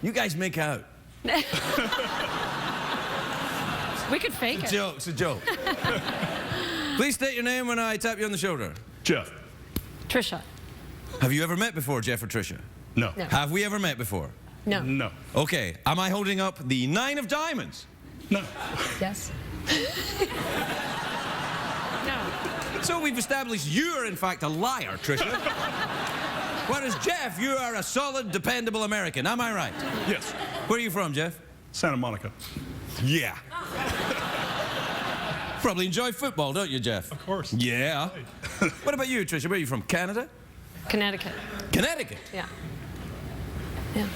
You guys make out. We could fake it. It's a joke. Please state your name when I tap you on the shoulder. Jeff. Trisha. Have you ever met before, Jeff or Trisha? No. No. Have we ever met before? No. No. Okay. Am I holding up the 9 of diamonds? No. Yes. No. So we've established you are, in fact, a liar, Trisha. Whereas, Jeff, you are a solid, dependable American. Am I right? Yes. Where are you from, Jeff? Santa Monica. Yeah. Probably enjoy football, don't you, Jeff? Of course. Yeah. What about you, Trisha? Where are you from? Canada? Connecticut. Connecticut? Yeah. Yeah.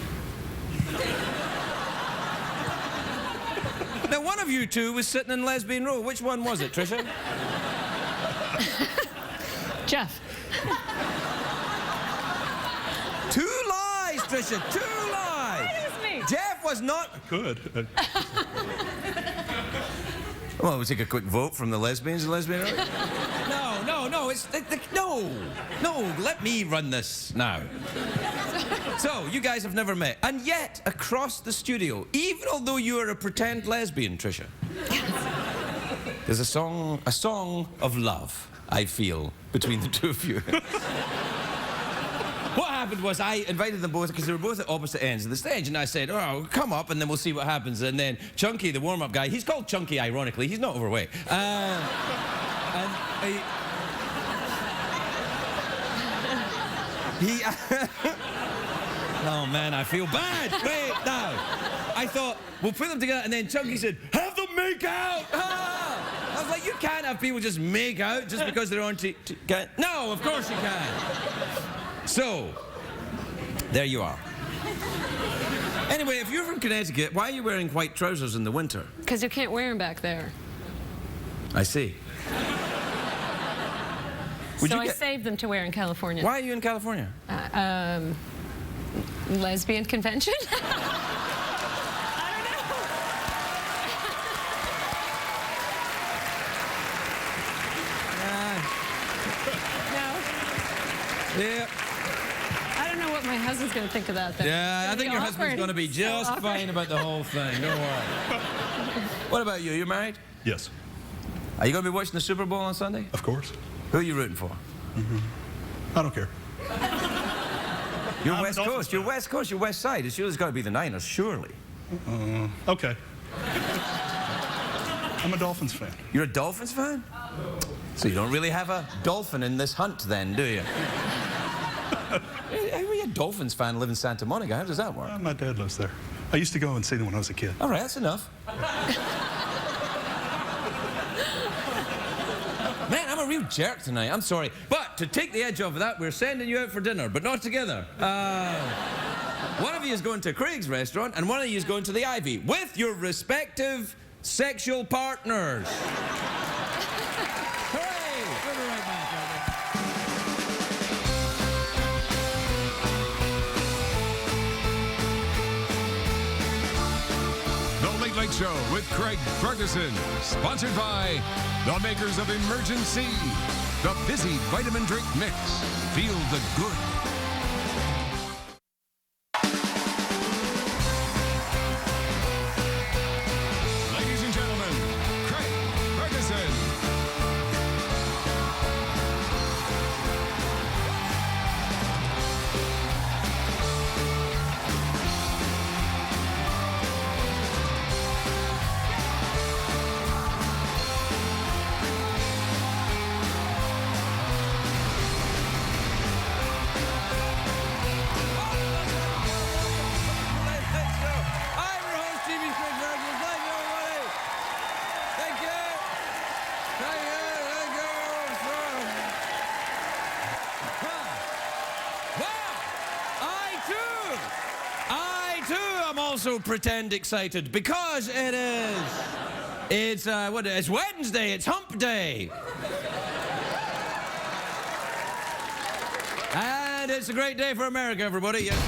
Now, one of you two was sitting in lesbian row. Which one was it, Trisha? Jeff. 2 lies, Trisha. 2 lies. That is me. Jeff was not... Good. Well, we'll take a quick vote from the lesbians and lesbian row. No, it's... No, let me run this now. So, you guys have never met. And yet, across the studio, even although you are a pretend lesbian, Trisha, there's a song of love, I feel, between the two of you. What happened was I invited them both because they were both at opposite ends of the stage, and I said, oh, come up and then we'll see what happens. And then Chunky, the warm-up guy, he's called Chunky ironically, he's not overweight. Oh man, I feel bad. Wait, no. I thought, we'll put them together, and then Chunky said, have them make out! Ah! I was like, you can't have people just make out just because they're on No, of course you can. So, there you are. Anyway, if you're from Connecticut, why are you wearing white trousers in the winter? Because you can't wear them back there. I see. So I saved them to wear in California. Why are you in California? Lesbian convention? I don't know. No. Yeah. I don't know what my husband's going to think of that. Yeah, I think your husband's going to be just awkward. fine about the whole thing. Don't worry. What about you? You married? Yes. Are you going to be watching the Super Bowl on Sunday? Of course. Who are you rooting for? I don't care. You're West Coast. You're West Coast. You're West Side. It's got to be the Niners, surely. Okay. I'm a Dolphins fan. You're a Dolphins fan? So you don't really have a dolphin in this hunt then, do you? How are you a Dolphins fan live in Santa Monica? How does that work? My dad lives there. I used to go and see them when I was a kid. All right, that's enough. Man, I'm a real jerk tonight. I'm sorry. But to take the edge off of that, we're sending you out for dinner, but not together. One of you is going to Craig's restaurant, and one of you is going to the Ivy with your respective sexual partners. Hooray! We'll be right back, The Late Late Show with Craig Ferguson, sponsored by the makers of Emergency, the Fizzy Vitamin Drink Mix. Feel the good. Ladies and gentlemen, Craig Ferguson. Also pretend excited because it's Wednesday, it's hump day. And it's a great day for America, everybody. Yes.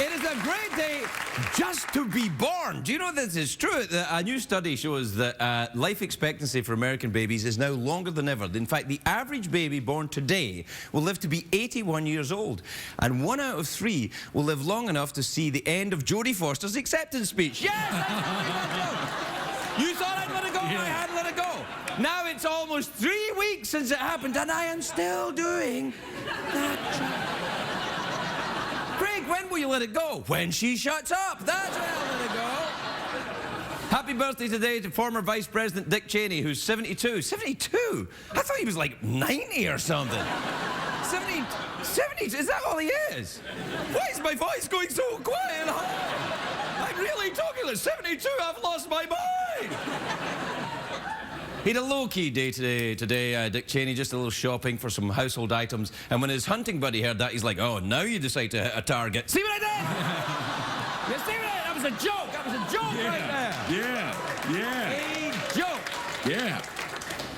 It is a great day just to be born. Do you know this is true? A new study shows that life expectancy for American babies is now longer than ever. In fact, the average baby born today will live to be 81 years old. And 1 out of 3 will live long enough to see the end of Jodie Foster's acceptance speech. Yes! You thought I'd let it go? Yeah. I hadn't let it go. Now it's almost 3 weeks since it happened, and I am still doing that job. Craig, when will you let it go? When she shuts up. That's when I'll let it go. Happy birthday today to former Vice President Dick Cheney, who's 72. 72? I thought he was like 90 or something. 70, is that all he is? Why is my voice going so quiet and high? I'm really talking like 72, I've lost my mind. He had a low-key day today, Dick Cheney, just a little shopping for some household items. And when his hunting buddy heard that, he's like, oh, now you decide to hit a target. See what I did? You see what I did? That was a joke. That was a joke right there. Yeah. A joke. Yeah.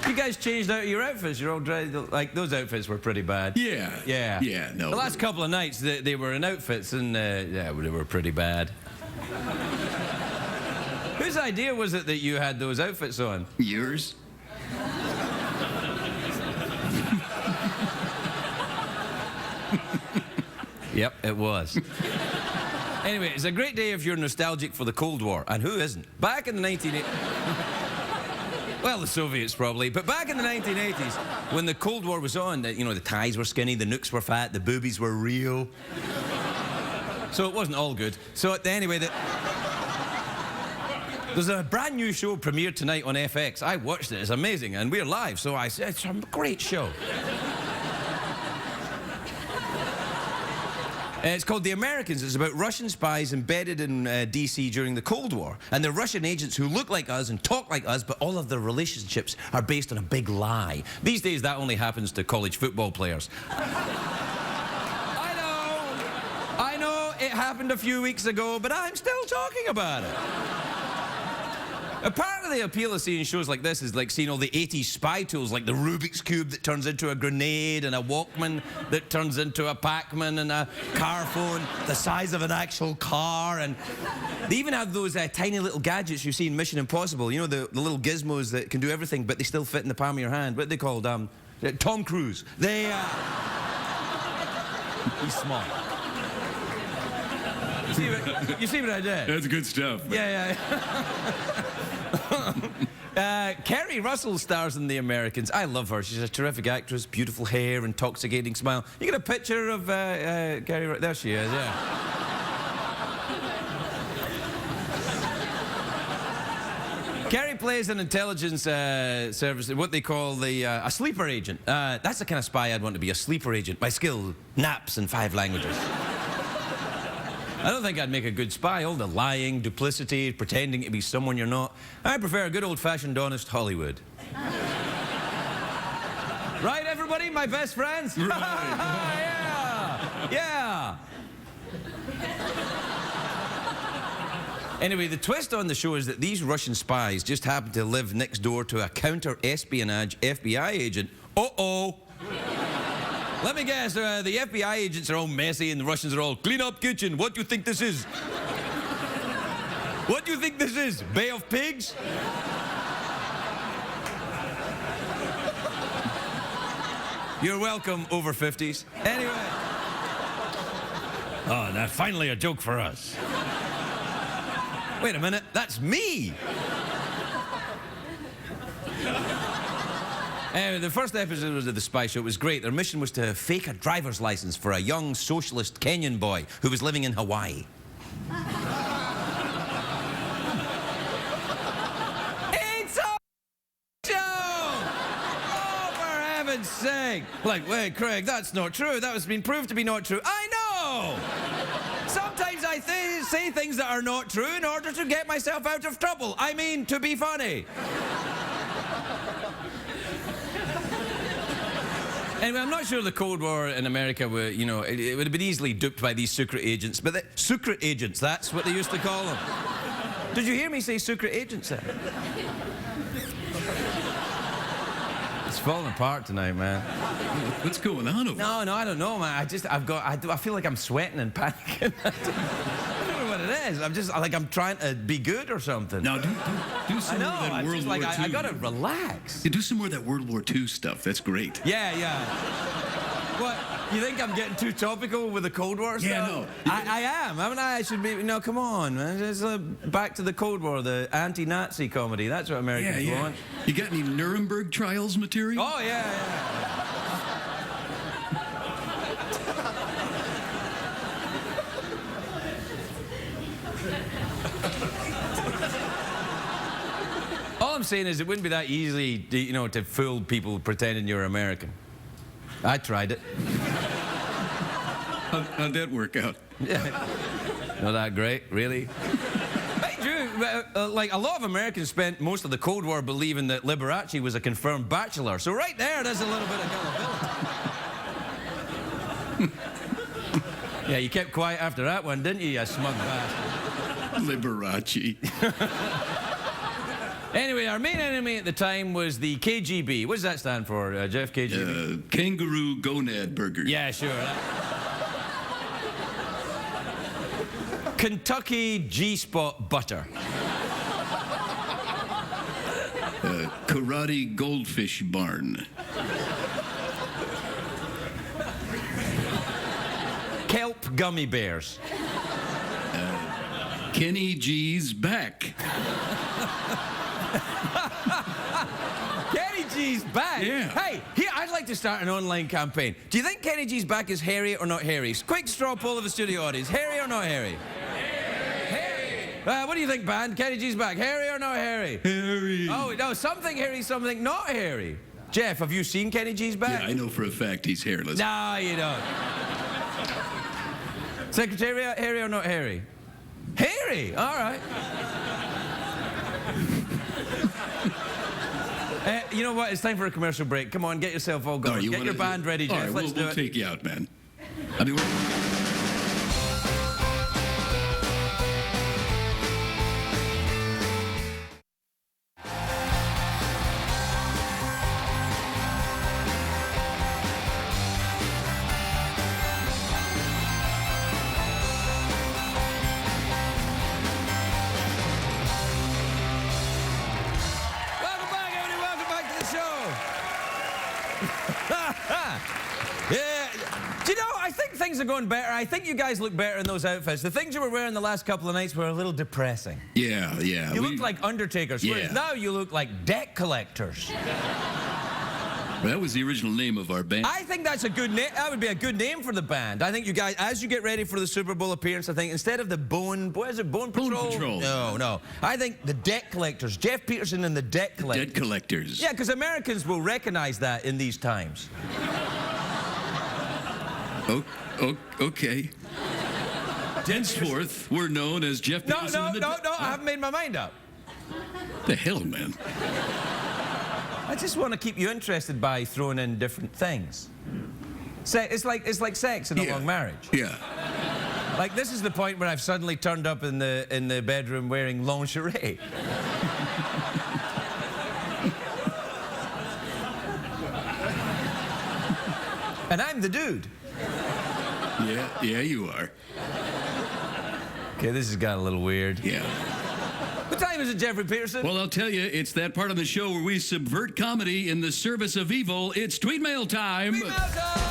You guys changed out your outfits. You're all dressed, like, those outfits were pretty bad. Yeah. Yeah. Yeah, no. The last couple of nights, they were in outfits, and, yeah, they were pretty bad. Whose idea was it that you had those outfits on? Yours? Yep, it was. Anyway, it's a great day if you're nostalgic for the Cold War, and who isn't? Back in the 1980s... Well, the Soviets probably, but back in the 1980s, when the Cold War was on, you know, the ties were skinny, the nukes were fat, the boobies were real. So it wasn't all good. So anyway, there's a brand new show premiered tonight on FX. I watched it, it's amazing, and we're live, so I said, it's a great show. It's called The Americans. It's about Russian spies embedded in DC during the Cold War. And they're Russian agents who look like us and talk like us, but all of their relationships are based on a big lie. These days, that only happens to college football players. I know, it happened a few weeks ago, but I'm still talking about it. Part of the appeal of seeing shows like this is like seeing all the 80s spy tools, like the Rubik's Cube that turns into a grenade, and a Walkman that turns into a Pac-Man, and a car phone the size of an actual car. And they even have those tiny little gadgets you see in Mission Impossible. You know, the little gizmos that can do everything, but they still fit in the palm of your hand. What are they called? Tom Cruise. They, he's smart. You see what I did? That's good stuff. Yeah. Kerry Russell stars in The Americans. I love her. She's a terrific actress, beautiful hair, intoxicating smile. You get a picture of Kerry? There she is, yeah. Kerry plays an intelligence service, what they call a sleeper agent. That's the kind of spy I'd want to be, a sleeper agent. My skill, naps in 5 languages. I don't think I'd make a good spy. All the lying, duplicity, pretending to be someone you're not. I prefer a good old-fashioned, honest Hollywood. Right, everybody? My best friends? Right. Yeah. Anyway, the twist on the show is that these Russian spies just happen to live next door to a counter-espionage FBI agent. Uh-oh. Let me guess, the FBI agents are all messy and the Russians are all, clean up kitchen, what do you think this is? What do you think this is? Bay of Pigs? You're welcome, over 50s. Anyway. Oh, now finally a joke for us. Wait a minute, that's me! The first episode of The Spy Show was great. Their mission was to fake a driver's license for a young socialist Kenyan boy who was living in Hawaii. It's a show! Oh, for heaven's sake! Like, wait, Craig, that's not true. That has been proved to be not true. I know! Sometimes I say things that are not true in order to get myself out of trouble. I mean, to be funny. Anyway, I'm not sure the Cold War in America were, you know, it would have been easily duped by these secret agents, but secret agents, that's what they used to call them. Did you hear me say secret agents there? It's falling apart tonight, man. What's going on over there? No, I don't know, man. I feel like I'm sweating and panicking. I don't know what it is. I'm just like I'm trying to be good or something. Now, do some more of that I'm World just War like, II. I gotta relax. Yeah, do some more of that World War II stuff. That's great. Yeah. What? You think I'm getting too topical with the Cold War stuff? Yeah, no. I am. Haven't I? I should be. No, come on, man. Just back to the Cold War, the anti-Nazi comedy. That's what Americans want. You got any Nuremberg trials material? Oh, yeah. All I'm saying is it wouldn't be that easy, to fool people pretending you're American. I tried it. How'd that work out? Yeah. Not that great, really. Hey, Drew, like a lot of Americans spent most of the Cold War believing that Liberace was a confirmed bachelor. So right there's a little bit of gullibility. Yeah, you kept quiet after that one, didn't you smug bastard? Liberace. Anyway, our main enemy at the time was the KGB. What does that stand for, Jeff? KGB? Kangaroo gonad burger. Yeah, sure. Kentucky G-spot butter. Karate goldfish barn. Kelp gummy bears. Kenny G's back. Kenny G's back? Yeah. Hey, here, I'd like to start an online campaign. Do you think Kenny G's back is hairy or not hairy? Quick straw poll of the studio audience. Hairy or not hairy? What do you think, band? Kenny G's back. Hairy or not hairy? Hairy. Oh, no, something hairy, something not hairy. Jeff, have you seen Kenny G's back? Yeah, I know for a fact he's hairless. No, you don't. Secretariat, hairy or not hairy? Hairy, all right. You know what? It's time for a commercial break. Come on, get yourself all going. Get your band ready, Jeff. All right, Let's do it. We'll take you out, man. I mean, Welcome back, everybody. Welcome back to the show. Yeah. Do you know, I think things are going better. I think you guys look better in those outfits. The things you were wearing the last couple of nights were a little depressing. yeah. You looked like undertakers, whereas Yeah. now you look like debt collectors. That was the original name of our band. I think that's a good name. That would be a good name for the band. I think you guys, as you get ready for the Super Bowl appearance, I think instead of the Bone Patrol? Bone Patrol. No. I think the Debt Collectors. Jeff Peterson and the Debt Collectors. Dead collectors. Yeah, because Americans will recognize that in these times. Okay. Henceforth, we're known as Jeff Peterson and the No, I haven't made my mind up. The hell, man. I just want to keep you interested by throwing in different things. It's like sex in a long marriage. Yeah. Like this is the point where I've suddenly turned up in the bedroom wearing lingerie. And I'm the dude. Yeah, you are. Okay, this has got a little weird. Yeah. What time is it, Jeffrey Peterson? Well, I'll tell you, it's that part of the show where we subvert comedy in the service of evil. It's tweet mail time. Tweet mail time!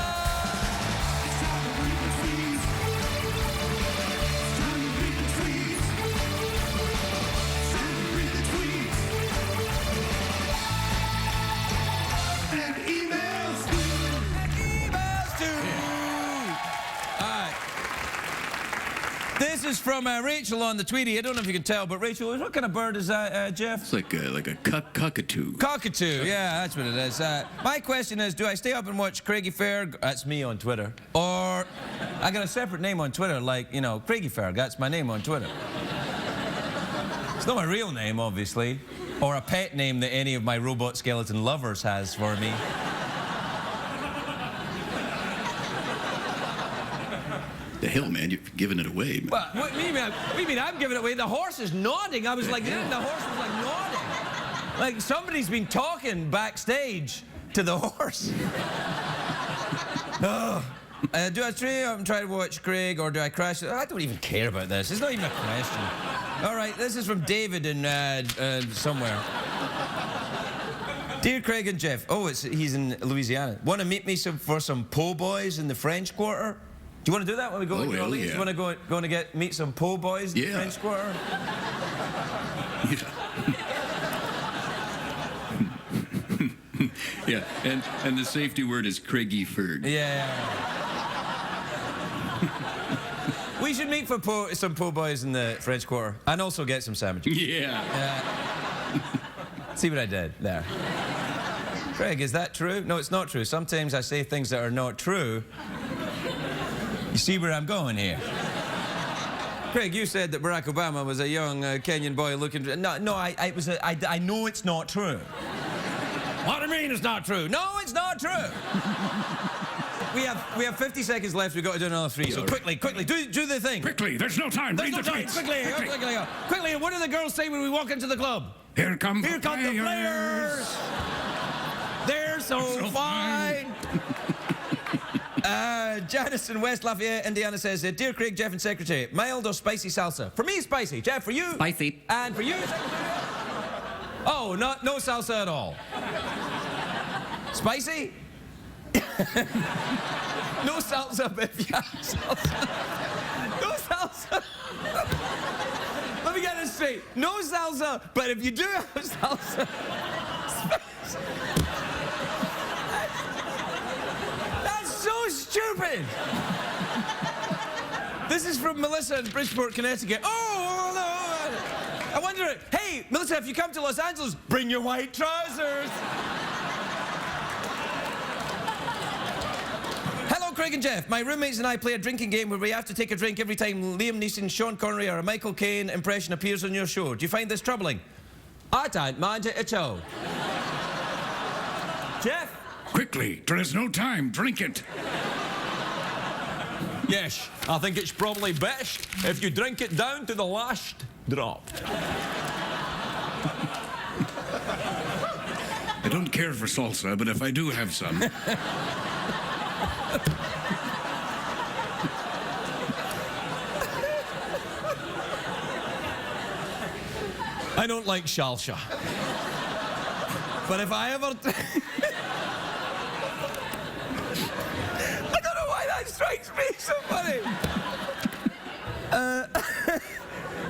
This is from Rachel on the Tweety. I don't know if you can tell, but Rachel, what kind of bird is that, Jeff? It's like a cockatoo. Cockatoo, yeah, that's what it is. My question is, do I stay up and watch Craigie Ferg? That's me on Twitter. Or I got a separate name on Twitter, like, Craigie Ferg. That's my name on Twitter. It's not my real name, obviously. Or a pet name that any of my robot skeleton lovers has for me. The hell, man, you're giving it away. Man. Well, what do you mean I'm giving it away? The horse is nodding. I was like, the horse was like nodding. Like somebody's been talking backstage to the horse. Oh. Do I try to watch Craig, or do I crash? I don't even care about this. It's not even a question. All right, this is from David in somewhere. Dear Craig and Jeff. Oh, he's in Louisiana. Want to meet me for some po' boys in the French Quarter? Do you want to do that when we go? Oh, hell yeah. Do you want to go and meet some po' boys in the French Quarter? Yeah, and the safety word is Craigie Ferg. Yeah. We should meet for some po' boys in the French Quarter, and also get some sandwiches. Yeah. See what I did there? Craig, is that true? No, it's not true. Sometimes I say things that are not true. You see where I'm going here? Craig, you said that Barack Obama was a young Kenyan boy looking... No, I know it's not true. What do you mean it's not true? No, it's not true. We have 50 seconds left. We've got to do another 3. So quickly, do the thing. Quickly, there's no time. There's Read no the time. tweets. Quickly. What do the girls say when we walk into the club? Here come the players. They're so fine. Janice in West Lafayette, Indiana says, Dear Craig, Jeff and Secretary, mild or spicy salsa? For me, spicy. Jeff, for you? Spicy. And for you, Secretary? Oh, no salsa at all. Spicy? No salsa, but if you have salsa. No salsa. Let me get this straight. No salsa, but if you do have salsa, spicy. That's so stupid. This is from Melissa in Bridgeport, Connecticut. Oh, no. I wonder, hey, Melissa, if you come to Los Angeles, bring your white trousers. Hello, Craig and Jeff. My roommates and I play a drinking game where we have to take a drink every time Liam Neeson, Sean Connery, or a Michael Caine impression appears on your show. Do you find this troubling? I don't mind it at all. Jeff? Quickly, there is no time. Drink it. Yes, I think it's probably best if you drink it down to the last drop. I don't care for salsa, but if I do have some... I don't like shalsha. But if I ever... I don't know why that strikes me so funny.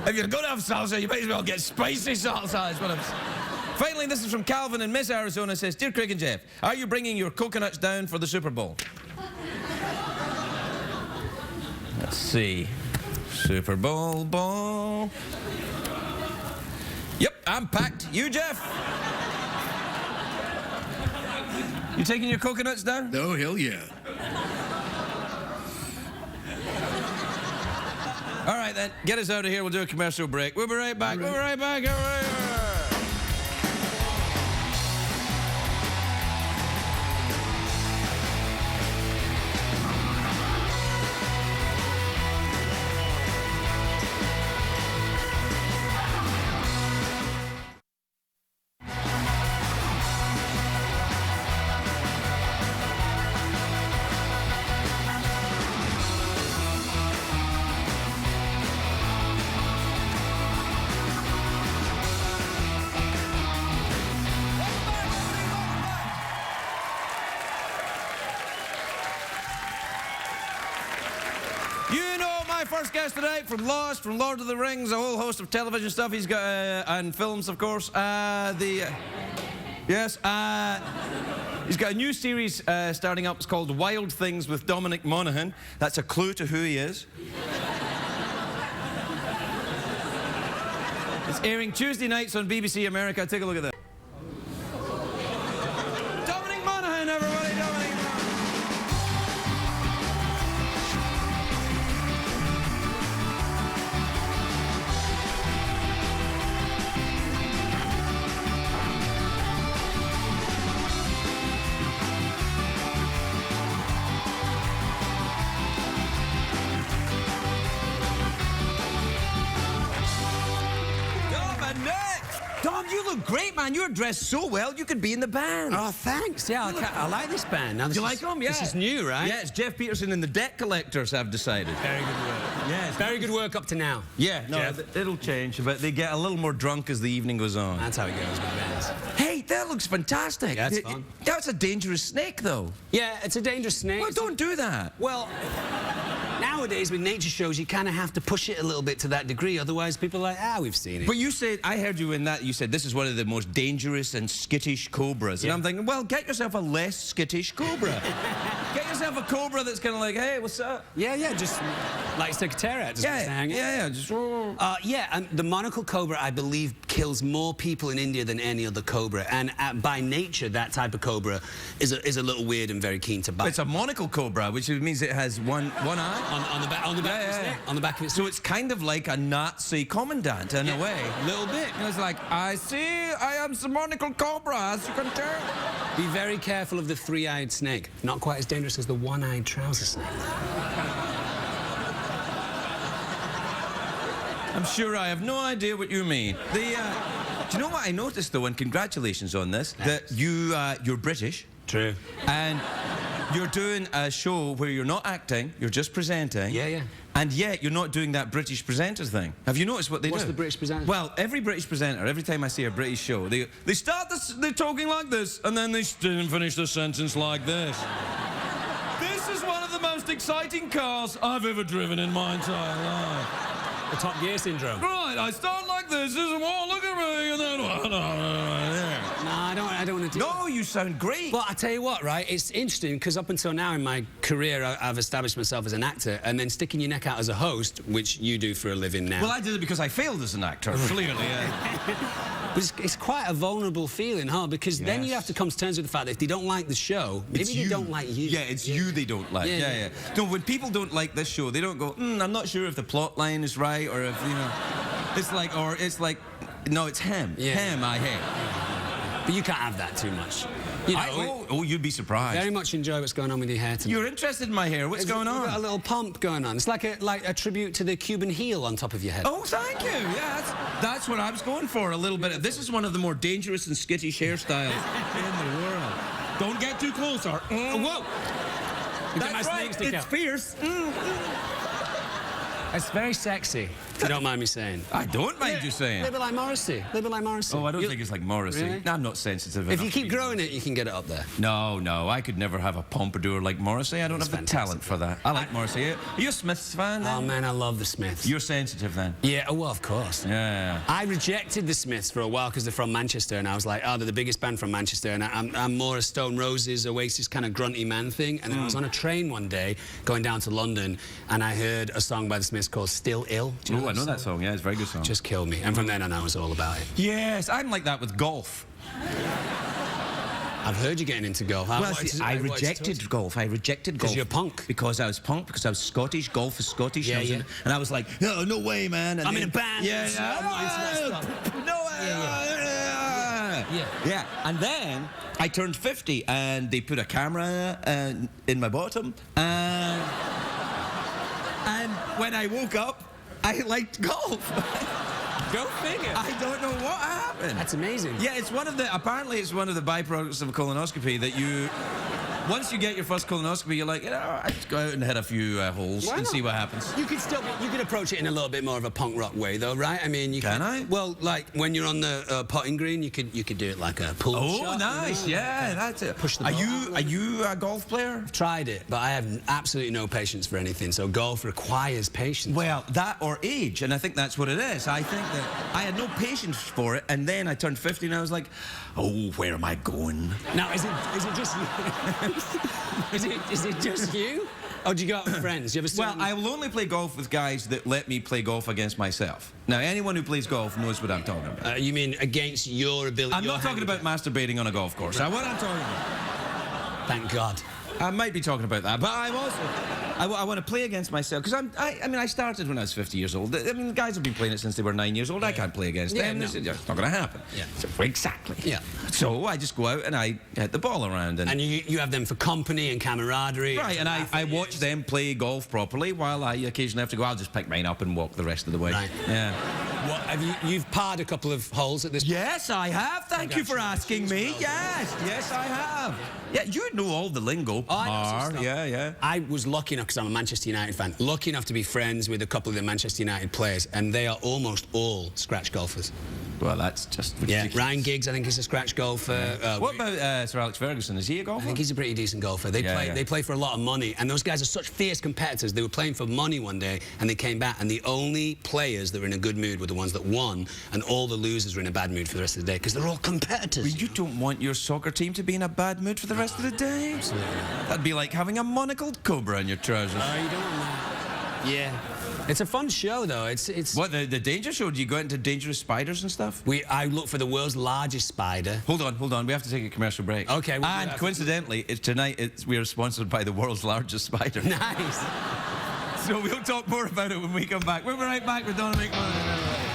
If you're going to have salsa, you might as well get spicy salsa. Is what I'm... Finally, this is from Calvin in Miss Arizona. Says, Dear Craig and Jeff, are you bringing your coconuts down for the Super Bowl? Let's see. Super Bowl ball. Yep, I'm packed. You, Jeff? You taking your coconuts down? Oh, hell yeah. All right, then. Get us out of here. We'll do a commercial break. We'll be right back. We'll be right back. All right. You know my first guest tonight from Lost, from Lord of the Rings, a whole host of television stuff he's got, and films, of course. He's got a new series starting up. It's called Wild Things with Dominic Monaghan. That's a clue to who he is. It's airing Tuesday nights on BBC America. Take a look at that. Dominic Monaghan, everybody, Dominic Monaghan. Dom, you look look great, man. You're dressed so well, you could be in the band. Oh, thanks. Yeah, I like this band. Now, Do you like them? Yeah. This is new, right? Yeah, it's Jeff Peterson and the Debt Collectors, I've decided. Very good work. Yeah, it's Very good work up to now. Yeah, no, Jeff. it'll change, but they get a little more drunk as the evening goes on. That's how it goes with bands. Hey, that looks fantastic. Yeah, it's fun. That's a dangerous snake, though. Yeah, it's a dangerous snake. Well, don't do that. Well, nowadays with nature shows, you kind of have to push it a little bit to that degree. Otherwise, people are like, we've seen it. But you said, I heard you in that, you said this is one of the most dangerous and skittish cobras. And I'm thinking, well, get yourself a less skittish cobra. Get yourself a cobra that's kind of like, hey, what's up? Yeah, just likes to tear it. Just... Yeah, and the monocle cobra, I believe, kills more people in India than any other cobra. And by nature, that type of cobra is a little weird and very keen to bite. It's a monocle cobra, which means it has one eye. On the back of its neck. On the back of its So neck. it's kind of like a Nazi commandant in a way. A little bit. You know, it's like, I see, I am the monocle cobra, as you can tell. Be very careful of the three-eyed snake. Not quite as dangerous as the one-eyed trouser snake. I'm sure I have no idea what you mean. Do you know what I noticed, though, and congratulations on this, that you're British. True. And you're doing a show where you're not acting, you're just presenting. Yeah. And yet you're not doing that British presenter thing. Have you noticed what they do? What's the British presenter? Well, every British presenter, every time I see a British show, they start they're talking like this, and then they finish the sentence like this. This is one of the most exciting cars I've ever driven in my entire life. The Top Gear syndrome. Right, I start like this, oh, look at me, and then... No, I don't want to do that. No, you sound great. Well, I tell you what, right? It's interesting because up until now in my career, I've established myself as an actor, and then sticking your neck out as a host, which you do for a living now. Well, I did it because I failed as an actor, clearly. But it's quite a vulnerable feeling, huh? Because then you have to come to terms with the fact that if they don't like the show, maybe they don't like you. Yeah, it's you they don't like. Yeah. No, when people don't like this show, they don't go, I'm not sure if the plot line is right, or if, it's like, no, it's him. Yeah. Him I hate. But you can't have that too much. You'd be surprised. Very much enjoy what's going on with your hair tonight. You're interested in my hair. What's going on? You've got a little pump going on. It's like a tribute to the Cuban heel on top of your head. Oh, thank you. Yeah, that's what I was going for, a little bit. This is one of the more dangerous and skittish hairstyles in the world. Don't get too close, or... Whoa! That's right, it's fierce. It's very sexy, if you don't mind me saying. I don't mind you saying. A little bit like Morrissey. Oh, I don't think it's like Morrissey. Really? No, I'm not sensitive If enough you keep to be growing it, you can get it up there. No, I could never have a pompadour like Morrissey. I don't have the talent for that. I like Morrissey. Are you a Smiths fan then? Oh, man, I love the Smiths. You're sensitive then? Yeah, well, of course. Yeah. I rejected the Smiths for a while because they're from Manchester, and I was like, they're the biggest band from Manchester, and I'm more a Stone Roses, Oasis kind of grunty man thing. And then I was on a train one day going down to London, and I heard a song by the Smiths called Still Ill. Do you know I know that song. Yeah, it's a very good song. Just killed me. And from then on, I was all about it. Yes, I'm like that with golf. I've heard you getting into golf. Well, see, I rejected golf. I rejected golf. Because you're punk. Because I was punk, because I was Scottish. Golf is Scottish. Yeah, And I was like, no way, man. And I'm in a band. Yeah. I'm not into that stuff. No way. Yeah. And then I turned 50, and they put a camera in my bottom, and when I woke up, I liked golf. Go figure. I don't know what happened. That's amazing. Yeah, apparently it's one of the byproducts of a colonoscopy that once you get your first colonoscopy, you're like, I just go out and hit a few holes and see what happens. You could approach it in a little bit more of a punk rock way, though, right? I mean, Can I? Well, like when you're on the potting green, you could do it like a pull shot. Oh, nice. Yeah, that's it. Push the Are ball you a golf player? I've tried it, but I have absolutely no patience for anything. So golf requires patience. Well, that or age, and I think that's what it is. I think that I had no patience for it, and then I turned 50, and I was like, oh, where am I going? Now, is it just you? is it just you? Or do you go out with friends? Do you ever Well, I will only play golf with guys that let me play golf against myself. Now, anyone who plays golf knows what I'm talking about. You mean against your ability? I'm not talking about masturbating on a golf course. Now, what I'm talking about. Thank God. I might be talking about that, but I'm also... I want to play against myself, because I started when I was 50 years old. I mean, guys have been playing it since they were 9 years old. I can't play against them. No. It's not going to happen. Yeah. So, exactly. Yeah. So I just go out and I hit the ball around. And you have them for company and camaraderie. Right, and I watch them play golf properly while I occasionally have to go, I'll just pick mine up and walk the rest of the way. Right. Yeah. What, you've parred a couple of holes at this point? Yes, I have. Thank you for asking me. Yes, I have. Yeah, you know all the lingo. Oh, I know some stuff. Yeah. I was lucky enough, because I'm a Manchester United fan, lucky enough to be friends with a couple of the Manchester United players, and they are almost all scratch golfers. Well, that's just ridiculous. Yeah, Ryan Giggs, I think, is a scratch golfer. What about Sir Alex Ferguson? Is he a golfer? I think he's a pretty decent golfer. They play for a lot of money, and those guys are such fierce competitors. They were playing for money one day, and they came back, and the only players that were in a good mood were the ones that won, and all the losers were in a bad mood for the rest of the day, because they're all competitors. Well, you don't want your soccer team to be in a bad mood for the rest of the day. Absolutely. That'd be like having a monocled cobra in your trousers. Oh, you don't want that. Yeah. It's a fun show, though. It's What, the danger show? Do you go into dangerous spiders and stuff? I look for the world's largest spider. Hold on. We have to take a commercial break. Okay. And coincidentally, we are sponsored by the world's largest spider. Nice. So we'll talk more about it when we come back. We'll be right back with Dominic Monaghan.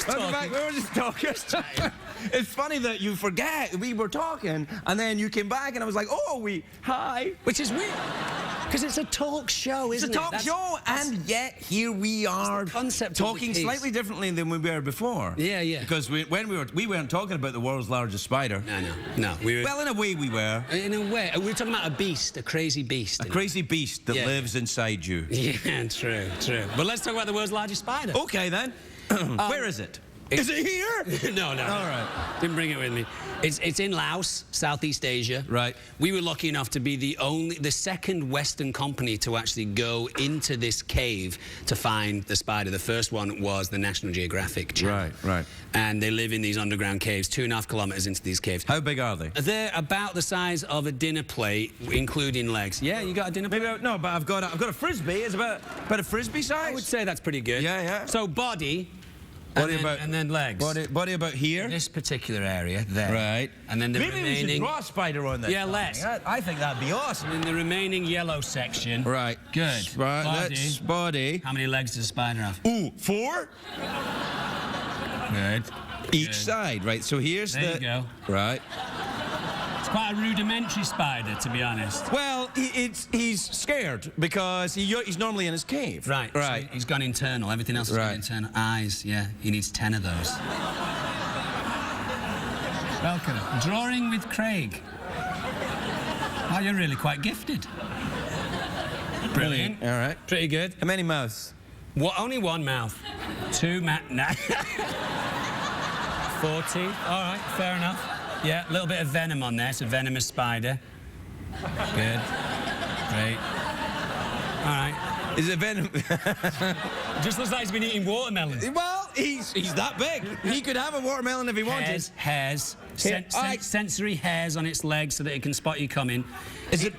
Welcome back. We were just talking. It's funny that you forget we were talking, and then you came back, and I was like, hi. Which is weird, because it's a talk show, isn't it? It's a talk show, and yet here we are concept talking slightly differently than we were before. Yeah. Because we weren't talking about the world's largest spider. No. Well, in a way we were. In a way. We were talking about a beast, a crazy beast. A crazy beast that lives inside you. Yeah, true. But let's talk about the world's largest spider. Okay, then. Where is it? Is it here? No. All right. Didn't bring it with me. It's in Laos, Southeast Asia. Right. We were lucky enough to be the second Western company to actually go into this cave to find the spider. The first one was the National Geographic channel. Right. And they live in these underground caves, 2.5 kilometers into these caves. How big are they? They're about the size of a dinner plate, including legs. Yeah, you got a dinner plate? No, but I've got a frisbee. It's about a frisbee size. I would say that's pretty good. Yeah. So body. And then legs. Body about here. This particular area there. Right. And then the remaining. Maybe we should draw a spider on this. Yeah, let's. I think that'd be awesome. And then the remaining yellow section. Right. Good. Right. That's body. How many legs does a spider have? 4. Good. Each side. Right. So here's there you go. Right. It's quite a rudimentary spider, to be honest. Well, he's scared because he's normally in his cave. Right. So he's gone internal. Everything else has gone internal. Eyes, yeah. He needs 10 of those. Welcome. Drawing with Craig. Oh, you're really quite gifted. Brilliant. All right. Pretty good. How many mouths? Only one mouth. 2 mouths. 40. All right, fair enough. Yeah, a little bit of venom on there. It's a venomous spider. Good. Great. All right. Is it venom? Just looks like he's been eating watermelon. Well, he's that big. He could have a watermelon if he wanted. Hairs. Sensory hairs on its legs so that it can spot you coming. Is it?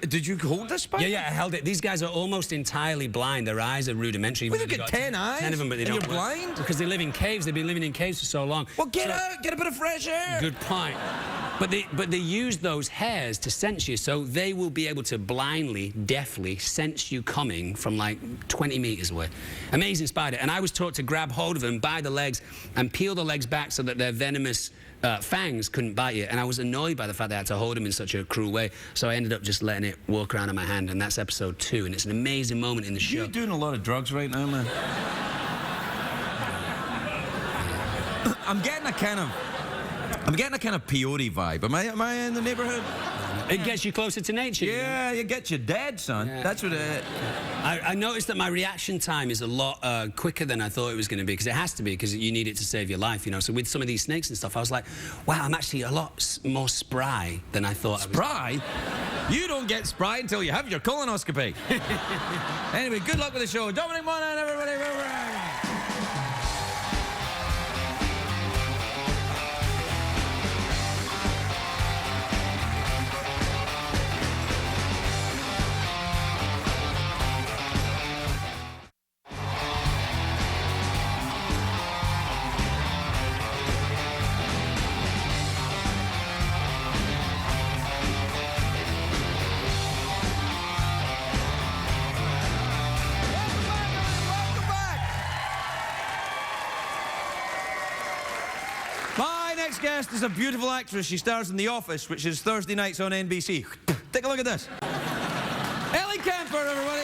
Did you hold this spider? Yeah, I held it. These guys are almost entirely blind. Their eyes are rudimentary. Well, you've got 10 eyes. 10 of them, but they don't work. You're blind? Because they live in caves. They've been living in caves for so long. Well, get out. Get a bit of fresh air. Good point. But they use those hairs to sense you, so they will be able to blindly, deftly sense you coming from like 20 meters away. Amazing spider. And I was taught to grab hold of them by the legs and peel the legs back so that their venomous fangs couldn't bite you. And I was annoyed by the fact that I had to hold him in such a cruel way. So I ended up just letting it walk around in my hand, and that's episode 2. And it's an amazing moment in the show. You're doing a lot of drugs right now, man. I'm getting a kind of peyote vibe. Am I in the neighborhood? It gets you closer to nature. Yeah, it gets you dead, son. Yeah. That's what it... I noticed that my reaction time is a lot quicker than I thought it was going to be, because it has to be, because you need it to save your life, you know. So with some of these snakes and stuff, I was like, wow, I'm actually a lot more spry than I thought. Spry? You don't get spry until you have your colonoscopy. Anyway, good luck with the show. Dominic Monaghan, everybody. next guest is a beautiful actress. She stars in The Office, which is Thursday nights on NBC. Take a look at this. Ellie Kemper, everybody.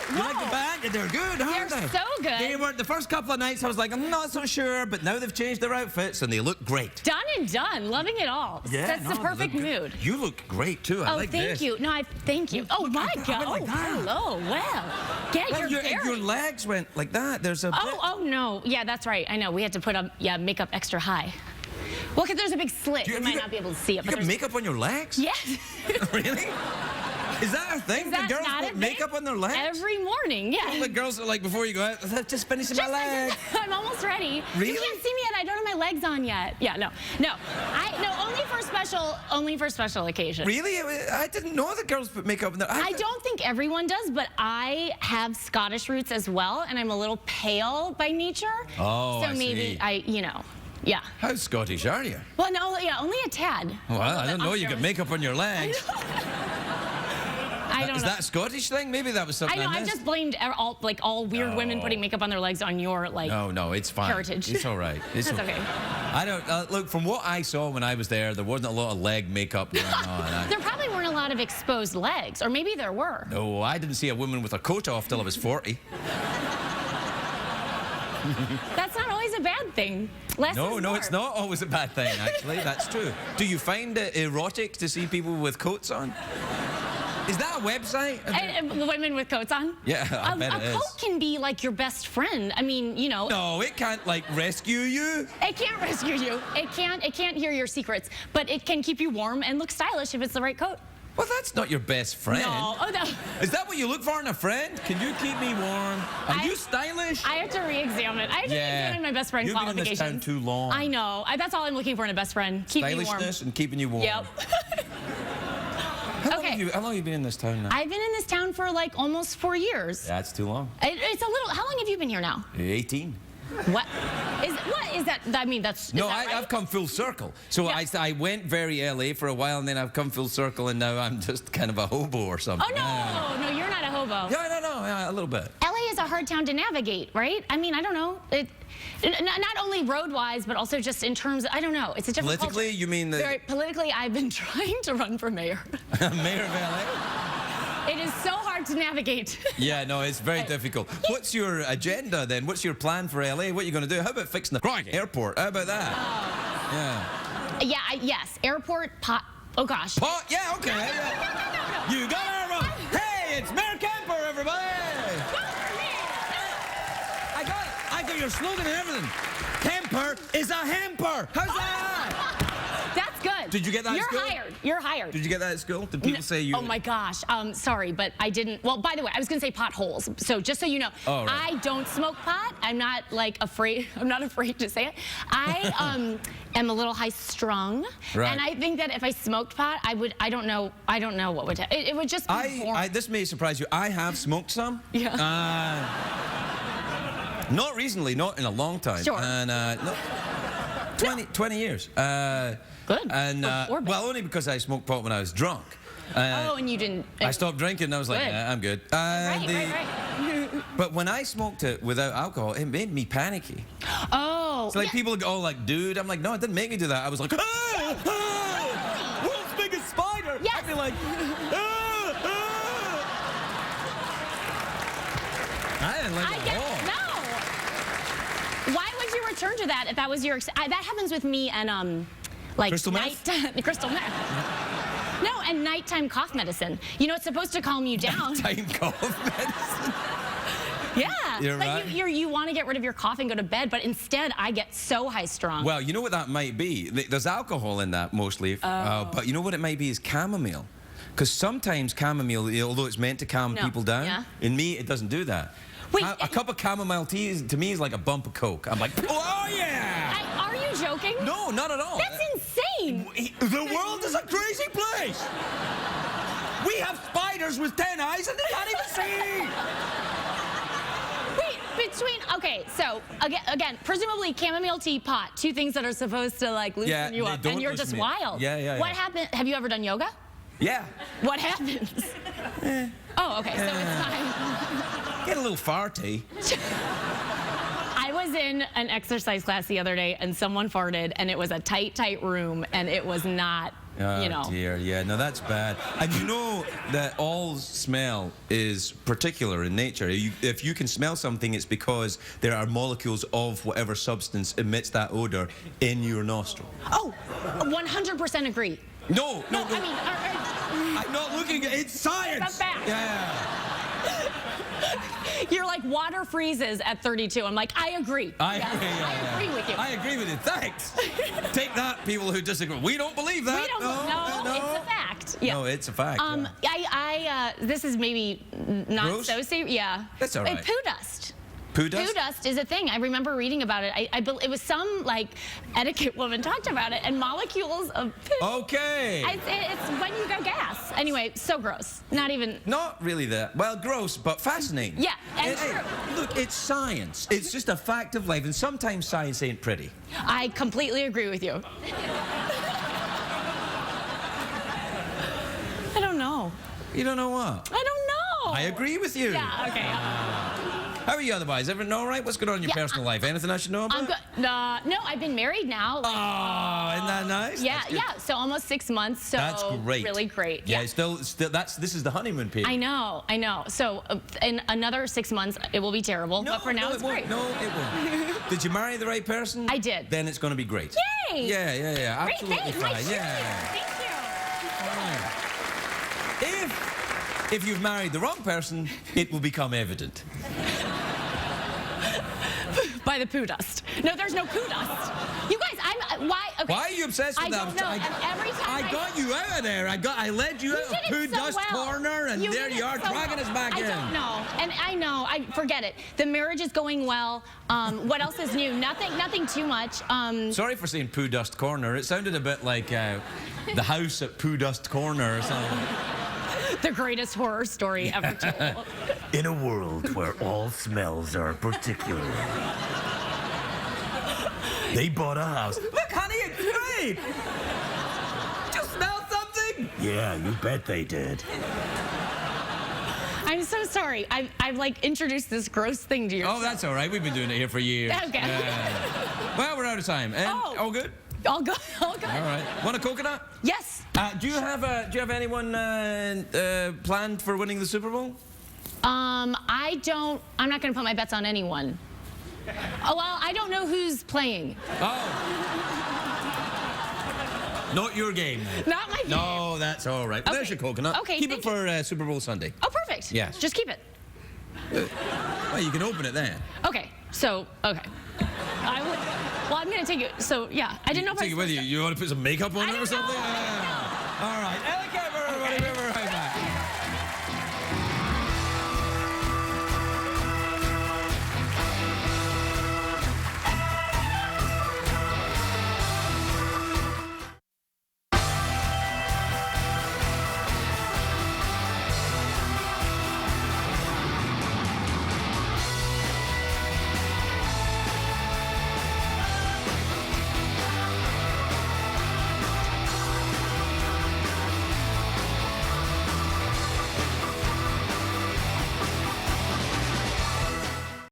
You like the band? They're good, aren't they? They're so good. They were the first couple of nights. I was like, I'm not so sure, but now they've changed their outfits and they look great. Done and done. Loving it all. Yeah, That's the perfect mood. You look great too. I like thank this. you. No, thank you. Oh my God. like Oh, that. hello. Well, get Well, your your legs went like that. There's a. Oh no. Yeah, that's right. I know. We had to put makeup extra high. Well, because there's a big slit. You might not be able to see it. You But got makeup on your legs? Yes. Really? Is that a thing? Is that the girls not put a thing? makeup on their legs? Every morning, yeah. All the girls are like, before you go out, just finishing my legs. I'm almost ready. Really? You can't see me yet. I don't have my legs on yet. Yeah, no. Only for special occasions. Really? I didn't know that girls put makeup on their I don't think everyone does, but I have Scottish roots as well, and I'm a little pale by nature. Oh, so I maybe see. Yeah. How Scottish are you? Well, no, yeah, only a tad. Well, I didn't know you got makeup on your legs. I don't Is know. that a Scottish thing? Maybe that was something I know. I missed. just blamed all weird women putting makeup on their legs on your No, it's fine. heritage. It's all right. It's That's okay. I don't look. From what I saw when I was there wasn't a lot of leg makeup going on. There probably weren't a lot of exposed legs, or maybe there were. No, I didn't see a woman with a coat off till I was 40. That's not always a bad thing. Less is No, more. it's not always a bad thing. Actually, that's true. Do you find it erotic to see people with coats on? Is that a website? And women with coats on? Yeah, I bet it is. A coat can be like your best friend. I mean, No, it can't like rescue you. It can't rescue you. It can't hear your secrets, but it can keep you warm and look stylish if it's the right coat. Well, that's not your best friend. No. Oh, no. Is that what you look for in a friend? Can you keep me warm? Are you stylish? I have to re-examine. I have to re-examine my best friend You've been in qualifications. this town too long. I know. That's all I'm looking for in a best friend. Keep me warm. Stylishness and keeping you warm. Yep. How long have you been in this town now? I've been in this town for like almost 4 years. That's too long. It's a little. How long have you been here now? 18. What is that? I mean, that's. No, is that right? I've come full circle. So Yeah. I went very LA for a while, and then I've come full circle, and now I'm just kind of a hobo or something. Oh no, you're not a hobo. Yeah, a little bit. LA is a hard town to navigate, right? I mean, I don't know. Not only road-wise, but also just in terms of, I don't know. It's a different Politically, culture. you mean the Very politically, I've been trying to run for mayor. mayor of LA? It is so hard to navigate. Yeah, no, it's very difficult. What's your agenda then? What's your plan for LA? What are you going to do? How about fixing the airport? How about that? Yeah. Yes, airport, pot. Oh gosh. Pot? Yeah, okay. Yeah. You got it wrong. Hey, it's Mayor Kemper, everybody. I got it. I got your slogan and everything. Kemper is a hamper. How's that? That's good. Did you get that at school? You're hired. Did you get that at school? Did people say you? Oh my gosh. Sorry, but I didn't. Well, by the way, I was going to say potholes. So just so you know, Oh, right. I don't smoke pot. I'm not like afraid. I'm not afraid to say it. I am a little high strung, Right. and I think that if I smoked pot, I would. I don't know what would. It would just be boring. This may surprise you. I have smoked some. Yeah. Not recently, not in a long time. Sure. And no, 20 years. Good. And well, only because I smoked pot when I was drunk. And you didn't. I stopped drinking and I was like, Good. I'm good. Right. But when I smoked it without alcohol, it made me panicky. Oh. It's like people go like, dude. I'm like, no, it didn't make me do that. I was like, world's biggest spider. Yes. I'd be like, I didn't like it at all. No. Why would you return to that if that was your? That happens with me and like Crystal meth? crystal meth. No, and nighttime cough medicine. You know, it's supposed to calm you down. Time cough medicine. Yeah. You're like right. you want to get rid of your cough and go to bed, but instead I get so high strung. Well, you know what that might be? There's alcohol in that mostly. But you know what it might be is chamomile. Because sometimes chamomile, although it's meant to calm people down, in me, it doesn't do that. Wait, a cup of chamomile tea to me is like a bump of Coke. I'm like, oh yeah! Are you joking? No, not at all. That's insane. The world is a crazy place. We have spiders with 10 eyes and they can't even see. Wait, but between, okay, so again, presumably chamomile tea, pot, two things that are supposed to like loosen you up, and you're just wild. Yeah. What happened? Have you ever done yoga? Yeah. What happens? Oh, okay, so it's fine. Get a little farty. I was in an exercise class the other day, and someone farted, and it was a tight room, and it was not, you know. Oh dear, yeah, no, that's bad. And you know that all smell is particular in nature. If you can smell something, it's because there are molecules of whatever substance emits that odor in your nostril. Oh, 100% agree. No. I mean, I'm not looking at it's science. It's a fact. Yeah. You're like, water freezes at 32. I'm like, I agree. I agree with you. I agree with you. Thanks. Take that, people who disagree. We don't believe that. We don't. No, it's a fact. Yeah. No, it's a fact. This is maybe not Gross? so safe. Yeah. That's all right. Poo dust. Poo dust? Poo dust is a thing. I remember reading about it. It was some like etiquette woman talked about it, and molecules of poo. Okay. It's when you go gas. Anyway, so gross. Not even. Not really that. Well, gross, but fascinating. Yeah, and true. Hey, look, it's science. It's just a fact of life, and sometimes science ain't pretty. I completely agree with you. I don't know. You don't know what? I don't know. I agree with you. Yeah, okay. How are you otherwise? Everything all right? What's going on in your personal life? Anything I should know about? I'm good. No, I've been married now. Oh, isn't that nice? Yeah. So almost 6 months. So that's great. Really great. Yeah, still, this is the honeymoon period. I know. So in another 6 months, it will be terrible. But for now, it's great. No, it won't. Did you marry the right person? I did. Then it's going to be great. Yay! Yeah. Great, Absolutely thanks. fine. Thank you. If you've married the wrong person, it will become evident. By the poo dust. No, there's no poo dust. You guys, why? Okay. Why are you obsessed with that? I don't know. And every time I got you out of there. I led you out of poo dust corner, and there you are, dragging us back in. I don't know, and I know. I forget it. The marriage is going well. What else is new? Nothing too much. Sorry for saying poo dust corner. It sounded a bit like the house at poo dust corner or something. The greatest horror story ever told. In a world where all smells are particular, they bought a house. Look, honey, it's great! Did you smell something? Yeah, you bet they did. I'm so sorry. I've like introduced this gross thing to you. Oh, that's all right. We've been doing it here for years. Okay. Well, we're out of time. All good? All good. All right. Want a coconut? Yes. Do you have anyone planned for winning the Super Bowl? I don't. I'm not going to put my bets on anyone. Oh, well, I don't know who's playing. Oh. Not your game, then. Not my game. No, that's all right. Okay. There's your coconut. Okay, Keep it for Super Bowl Sunday. Oh, perfect. Yes. Just keep it. Well, you can open it then. Okay. Okay. Well, I'm going to take it. So, yeah. I didn't know if I Take it with you. You want to put some makeup on it or something? All right. Ellie